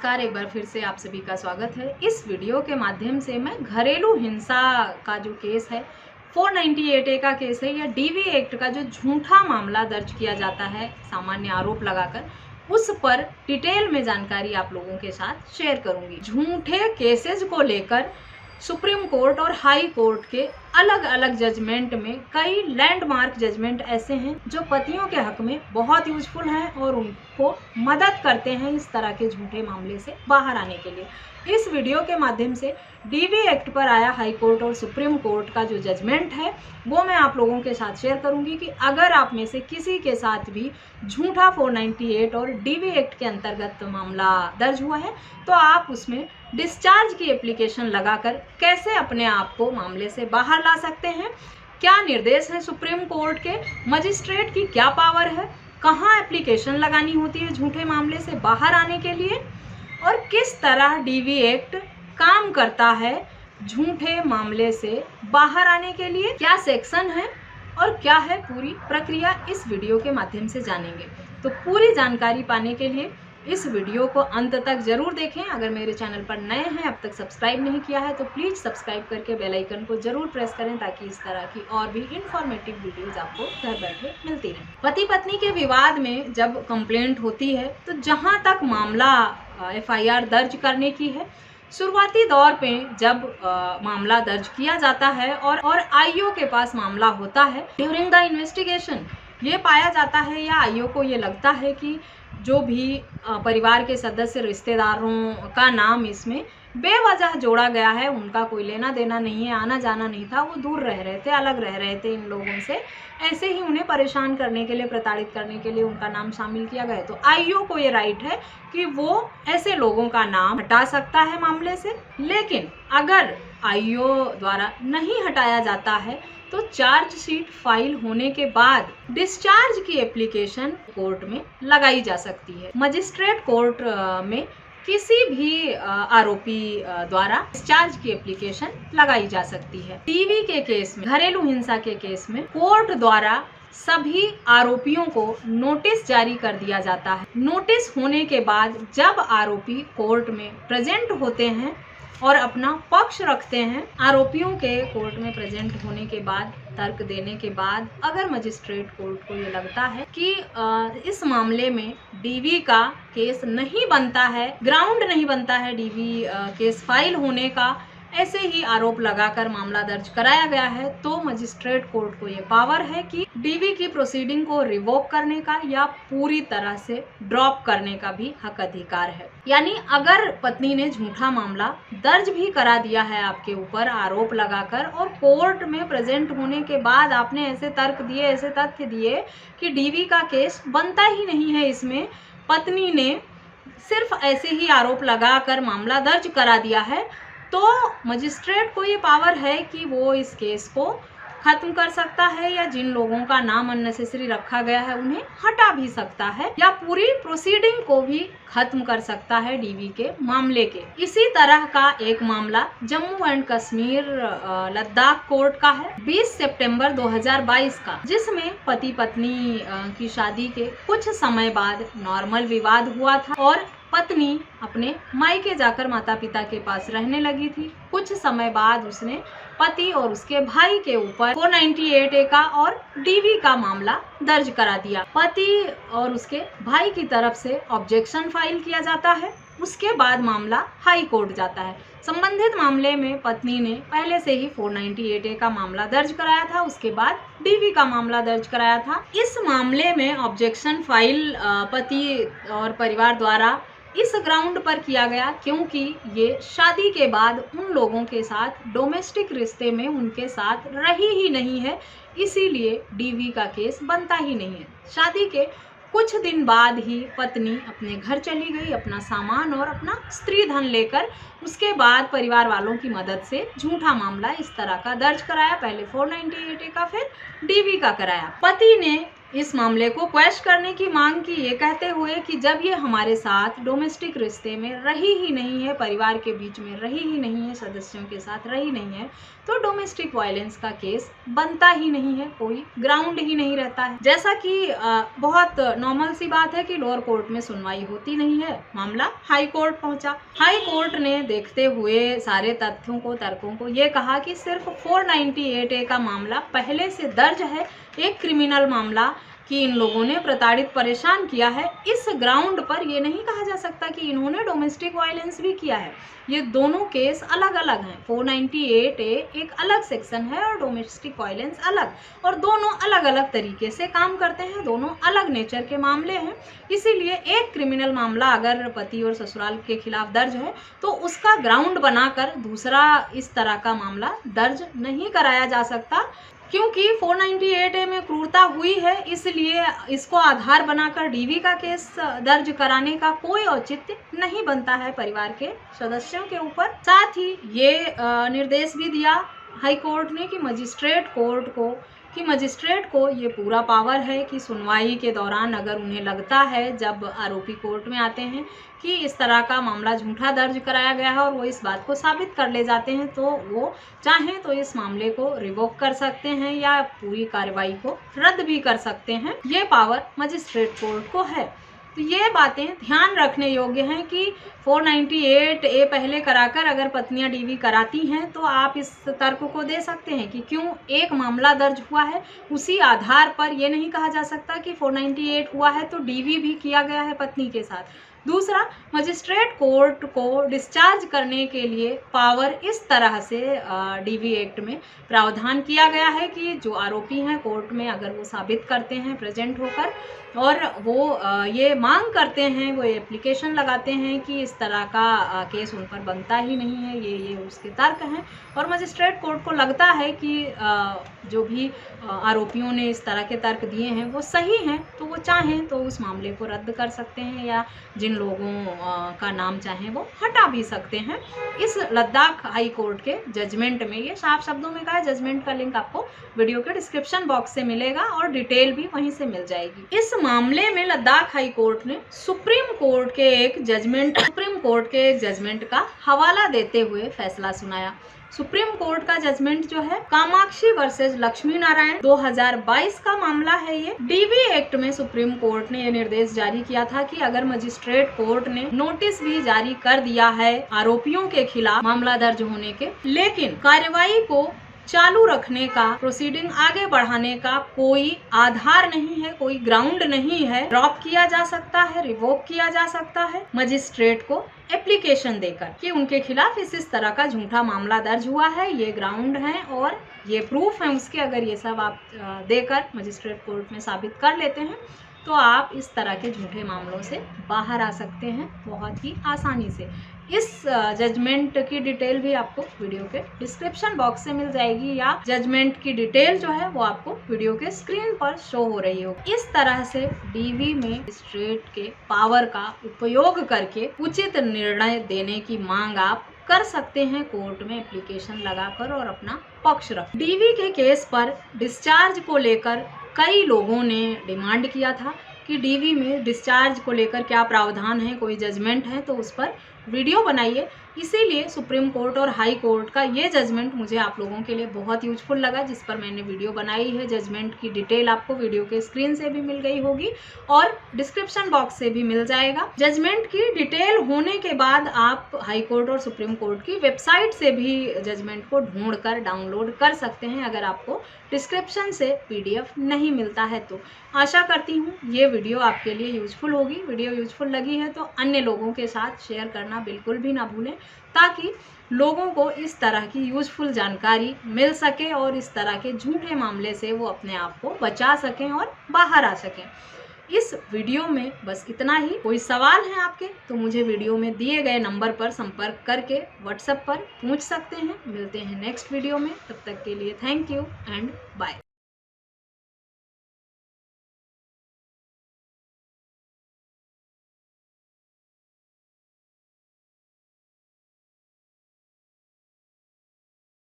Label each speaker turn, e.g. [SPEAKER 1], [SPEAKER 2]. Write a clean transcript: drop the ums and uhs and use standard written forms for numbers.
[SPEAKER 1] नमस्कार, एक बार फिर से आप सभी का स्वागत है। इस वीडियो के माध्यम से मैं घरेलू हिंसा का जो केस है 498A का केस है या डीवी एक्ट का जो झूठा मामला दर्ज किया जाता है सामान्य आरोप लगाकर, उस पर डिटेल में जानकारी आप लोगों के साथ शेयर करूंगी। झूठे केसेस को लेकर सुप्रीम कोर्ट और हाई कोर्ट के अलग अलग जजमेंट में कई लैंडमार्क जजमेंट ऐसे हैं जो पतियों के हक में बहुत यूजफुल हैं और उनको मदद करते हैं इस तरह के झूठे मामले से बाहर आने के लिए। इस वीडियो के माध्यम से डीवी एक्ट पर आया हाई कोर्ट और सुप्रीम कोर्ट का जो जजमेंट है वो मैं आप लोगों के साथ शेयर करूंगी कि अगर आप में से किसी के साथ भी झूठा 498 और डीवी एक्ट के अंतर्गत मामला दर्ज हुआ है तो आप उसमें डिस्चार्ज की एप्लीकेशन लगाकर कैसे अपने आप को मामले से बाहर ला सकते हैं, क्या निर्देश है सुप्रीम कोर्ट के, मजिस्ट्रेट की क्या पावर है, कहाँ एप्लीकेशन लगानी होती है झूठे मामले से बाहर आने के लिए, और किस तरह डीवी एक्ट काम करता है झूठे मामले से बाहर आने के लिए, क्या सेक्शन है और क्या है पूरी प्रक्रिया, इस वीडियो के माध्यम से जानेंगे। तो पूरी जानकारी पाने के लिए इस वीडियो को अंत तक जरूर देखें। अगर मेरे चैनल पर नए हैं, अब तक सब्सक्राइब नहीं किया है तो प्लीज़ सब्सक्राइब करके बेल आइकन को जरूर प्रेस करें ताकि इस तरह की और भी इंफॉर्मेटिव वीडियोस आपको घर बैठे मिलती रहें। पति पत्नी के विवाद में जब कंप्लेंट होती है तो जहां तक मामला FIR दर्ज करने की है, शुरुआती दौर पे जब मामला दर्ज किया जाता है और आईओ के पास मामला होता है, ड्यूरिंग द इन्वेस्टिगेशन ये पाया जाता है या आईओ को ये लगता है कि जो भी परिवार के सदस्य रिश्तेदारों का नाम इसमें बेवजह जोड़ा गया है, उनका कोई लेना देना नहीं है, आना जाना नहीं था, वो दूर रह रहे थे, अलग रह रहे थे इन लोगों से, ऐसे ही उन्हें परेशान करने के लिए, प्रताड़ित करने के लिए उनका नाम शामिल किया गया। तो आईओ को ये राइट है कि वो ऐसे लोगों का नाम हटा सकता है मामले से। लेकिन अगर आईओ द्वारा नहीं हटाया जाता है तो चार्जशीट फाइल होने के बाद डिस्चार्ज की एप्लीकेशन कोर्ट में लगाई जा सकती है। मजिस्ट्रेट कोर्ट में किसी भी आरोपी द्वारा डिस्चार्ज की एप्लीकेशन लगाई जा सकती है। टीवी के केस में, घरेलू हिंसा के केस में कोर्ट द्वारा सभी आरोपियों को नोटिस जारी कर दिया जाता है। नोटिस होने के बाद जब आरोपी कोर्ट में प्रेजेंट होते हैं और अपना पक्ष रखते हैं, आरोपियों के कोर्ट में प्रेजेंट होने के बाद, तर्क देने के बाद, अगर मजिस्ट्रेट कोर्ट को ये लगता है कि इस मामले में डीवी का केस नहीं बनता है, ग्राउंड नहीं बनता है डीवी केस फाइल होने का, ऐसे ही आरोप लगाकर मामला दर्ज कराया गया है, तो मजिस्ट्रेट कोर्ट को ये पावर है कि डीवी की प्रोसीडिंग को रिवोक करने का या पूरी तरह से ड्रॉप करने का भी हक अधिकार है। यानी अगर पत्नी ने झूठा मामला दर्ज भी करा दिया है आपके ऊपर आरोप लगाकर और कोर्ट में प्रेजेंट होने के बाद आपने ऐसे तर्क दिए, ऐसे तथ्य दिए कि डीवी का केस बनता ही नहीं है, इसमें पत्नी ने सिर्फ ऐसे ही आरोप लगाकर मामला दर्ज करा दिया है, तो मजिस्ट्रेट को ये पावर है कि वो इस केस को खत्म कर सकता है या जिन लोगों का नाम अननेसेसरी रखा गया है उन्हें हटा भी सकता है या पूरी प्रोसीडिंग को भी खत्म कर सकता है डीवी के मामले के। इसी तरह का एक मामला जम्मू एंड कश्मीर लद्दाख कोर्ट का है 20 सितंबर 2022 का, जिसमें पति पत्नी की शादी के कुछ समय बाद नॉर्मल विवाद हुआ था और पत्नी अपने मायके जाकर माता पिता के पास रहने लगी थी। कुछ समय बाद उसने पति और उसके भाई के ऊपर 498A का और डीवी का मामला दर्ज करा दिया। पति और उसके भाई की तरफ से ऑब्जेक्शन फाइल किया जाता है, उसके बाद मामला हाई कोर्ट जाता है। संबंधित मामले में पत्नी ने पहले से ही 498A का मामला दर्ज कराया था, उसके बाद डीवी का मामला दर्ज कराया था। इस मामले में ऑब्जेक्शन फाइल पति और परिवार द्वारा इस ग्राउंड पर किया गया क्योंकि ये शादी के बाद उन लोगों के साथ डोमेस्टिक रिश्ते में उनके साथ रही ही नहीं है, इसीलिए डीवी का केस बनता ही नहीं है। शादी के कुछ दिन बाद ही पत्नी अपने घर चली गई अपना सामान और अपना स्त्री धन लेकर। उसके बाद परिवार वालों की मदद से झूठा मामला इस तरह का दर्ज कराया, पहले 498A का फिर डीवी का कराया। पति ने इस मामले को क्वैश करने की मांग की, ये कहते हुए कि जब ये हमारे साथ डोमेस्टिक रिश्ते में रही ही नहीं है, परिवार के बीच में रही ही नहीं है, सदस्यों के साथ रही नहीं है, तो डोमेस्टिक वायलेंस का केस बनता ही नहीं है, कोई ग्राउंड ही नहीं रहता है। जैसा कि बहुत नॉर्मल सी बात है कि लोअर कोर्ट में सुनवाई होती नहीं है, मामला हाई कोर्ट पहुंचा। हाई कोर्ट ने देखते हुए सारे तथ्यों को, तर्कों को, ये कहा कि सिर्फ 498A का मामला पहले से दर्ज है, एक क्रिमिनल मामला कि इन लोगों ने प्रताड़ित परेशान किया है। इस ग्राउंड पर ये नहीं कहा जा सकता कि इन्होंने डोमेस्टिक वायलेंस भी किया है। ये दोनों केस अलग अलग हैं। 498A एक अलग सेक्शन है और डोमेस्टिक वायलेंस अलग, और दोनों अलग अलग तरीके से काम करते हैं, दोनों अलग नेचर के मामले हैं। इसीलिए एक क्रिमिनल मामला अगर पति और ससुराल के खिलाफ दर्ज है तो उसका ग्राउंड बनाकर दूसरा इस तरह का मामला दर्ज नहीं कराया जा सकता, क्योंकि 498A में क्रूरता हुई है, इसलिए इसको आधार बनाकर डीवी का केस दर्ज कराने का कोई औचित्य नहीं बनता है परिवार के सदस्यों के ऊपर। साथ ही ये निर्देश भी दिया हाई कोर्ट ने कि मजिस्ट्रेट को ये पूरा पावर है कि सुनवाई के दौरान अगर उन्हें लगता है, जब आरोपी कोर्ट में आते हैं, कि इस तरह का मामला झूठा दर्ज कराया गया है और वो इस बात को साबित कर ले जाते हैं, तो वो चाहें तो इस मामले को रिवोक कर सकते हैं या पूरी कार्रवाई को रद्द भी कर सकते हैं। ये पावर मजिस्ट्रेट कोर्ट को है। तो ये बातें ध्यान रखने योग्य हैं कि 498A पहले कराकर अगर पत्नियां डीवी कराती हैं तो आप इस तर्क को दे सकते हैं कि क्यों एक मामला दर्ज हुआ है, उसी आधार पर ये नहीं कहा जा सकता कि 498 हुआ है तो डीवी भी किया गया है पत्नी के साथ। दूसरा, मजिस्ट्रेट कोर्ट को डिस्चार्ज करने के लिए पावर इस तरह से डीवी एक्ट में प्रावधान किया गया है कि जो आरोपी हैं कोर्ट में अगर वो साबित करते हैं प्रेजेंट होकर और वो ये मांग करते हैं, वो एप्लीकेशन लगाते हैं कि इस तरह का केस उन पर बनता ही नहीं है, ये उसके तर्क हैं, और मजिस्ट्रेट कोर्ट को लगता है कि जो भी आरोपियों ने इस तरह के तर्क दिए हैं वो सही हैं, तो वो चाहें तो उस मामले को रद्द कर सकते हैं या जिन लोगों का नाम चाहें वो हटा भी सकते हैं। इस लद्दाख हाई कोर्ट के जजमेंट में ये साफ शब्दों में कहा है। जजमेंट का लिंक आपको वीडियो के डिस्क्रिप्शन बॉक्स से मिलेगा और डिटेल भी वहीं से मिल जाएगी। इस मामले में लद्दाख हाई कोर्ट ने सुप्रीम कोर्ट के एक जजमेंट का हवाला देते हुए फैसला सुनाया। सुप्रीम कोर्ट का जजमेंट जो है कामाक्षी वर्सेस लक्ष्मी नारायण 2022 का मामला है। ये डीवी एक्ट में सुप्रीम कोर्ट ने ये निर्देश जारी किया था कि अगर मजिस्ट्रेट कोर्ट ने नोटिस भी जारी कर दिया है आरोपियों के खिलाफ मामला दर्ज होने के, लेकिन कार्यवाही को चालू रखने का, प्रोसीडिंग आगे बढ़ाने का कोई आधार नहीं है, कोई ग्राउंड नहीं है, ड्रॉप किया जा सकता है, रिवोक किया जा सकता है मजिस्ट्रेट को एप्लीकेशन देकर कि उनके खिलाफ इस तरह का झूठा मामला दर्ज हुआ है, ये ग्राउंड है और ये प्रूफ है उसके। अगर ये सब आप देकर मजिस्ट्रेट कोर्ट में साबित कर लेते हैं तो आप इस तरह के झूठे मामलों से बाहर आ सकते हैं बहुत ही आसानी से। इस जजमेंट की डिटेल भी आपको वीडियो के डिस्क्रिप्शन बॉक्स से मिल जाएगी या जजमेंट की डिटेल जो है वो आपको वीडियो के स्क्रीन पर शो हो रही होगी। इस तरह से डीवी में मजिस्ट्रेट के पावर का उपयोग करके उचित निर्णय देने की मांग आप कर सकते हैं कोर्ट में एप्लीकेशन लगाकर और अपना पक्ष रख। डीवी के केस पर डिस्चार्ज को लेकर कई लोगों ने डिमांड किया था कि डीवी में डिस्चार्ज को लेकर क्या प्रावधान है, कोई जजमेंट है तो उस पर वीडियो बनाइए। इसीलिए सुप्रीम कोर्ट और हाई कोर्ट का ये जजमेंट मुझे आप लोगों के लिए बहुत यूजफुल लगा, जिस पर मैंने वीडियो बनाई है। जजमेंट की डिटेल आपको वीडियो के स्क्रीन से भी मिल गई होगी और डिस्क्रिप्शन बॉक्स से भी मिल जाएगा। जजमेंट की डिटेल होने के बाद आप हाई कोर्ट और सुप्रीम कोर्ट की वेबसाइट से भी जजमेंट को ढूंढ कर डाउनलोड कर सकते हैं अगर आपको डिस्क्रिप्शन से PDF नहीं मिलता है तो। आशा करती हूँ ये वीडियो आपके लिए यूजफुल होगी। वीडियो यूजफुल लगी है तो अन्य लोगों के साथ शेयर करना बिल्कुल भी ना भूलें, ताकि लोगों को इस तरह की यूजफुल जानकारी मिल सके और इस तरह के झूठे मामले से वो अपने आप को बचा सकें और बाहर आ सकें। इस वीडियो में बस इतना ही। कोई सवाल है आपके तो मुझे वीडियो में दिए गए नंबर पर संपर्क करके WhatsApp पर पूछ सकते हैं। मिलते हैं नेक्स्ट वीडियो में, तब तक के लिए थैंक यू एंड बाय।